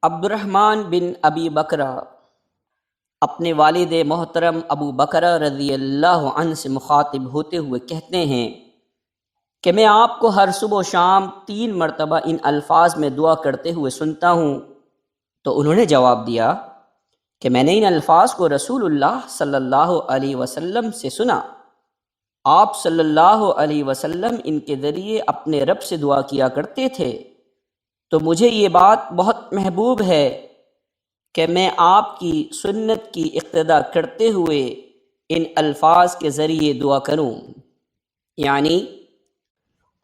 عبد الرحمن بن ابی بکرہ اپنے والد محترم ابو بکرہ رضی اللہ عنہ سے مخاطب ہوتے ہوئے کہتے ہیں کہ میں آپ کو ہر صبح و شام 3 مرتبہ ان الفاظ میں دعا کرتے ہوئے سنتا ہوں۔ تو انہوں نے جواب دیا کہ میں نے ان الفاظ کو رسول اللہ صلی اللہ علیہ وسلم سے سنا، آپ صلی اللہ علیہ وسلم ان کے ذریعے اپنے رب سے دعا کیا کرتے تھے، تو مجھے یہ بات بہت محبوب ہے کہ میں آپ کی سنت کی اقتدا کرتے ہوئے ان الفاظ کے ذریعے دعا کروں، یعنی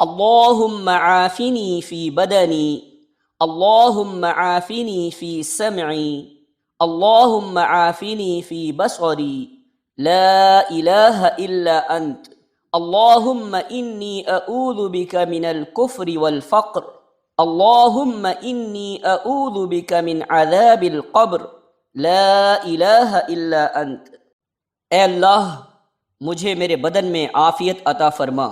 اللہم عافنی فی بدنی، اللہم عافنی فی سمعی، اللہم عافنی فی بصری، لا الہ الا انت، اللہم انی اعوذ بک من الکفر والفقر، اللہم انی اعوذ بک من عذاب القبر، لا الہ الا انت۔ اے اللہ مجھے میرے بدن میں عافیت عطا فرما،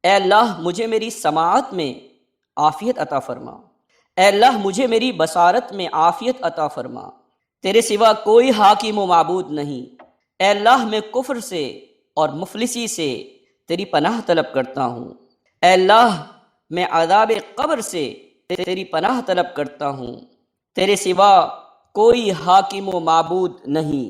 اے اللہ مجھے میری سماعت میں عافیت عطا فرما، اے اللہ مجھے میری بصارت میں عافیت عطا فرما، تیرے سوا کوئی حاکم و معبود نہیں۔ اے اللہ میں کفر سے اور مفلسی سے تیری پناہ طلب کرتا ہوں، اے اللہ میں عذاب قبر سے تیری پناہ طلب کرتا ہوں، تیرے سوا کوئی حاکم و معبود نہیں۔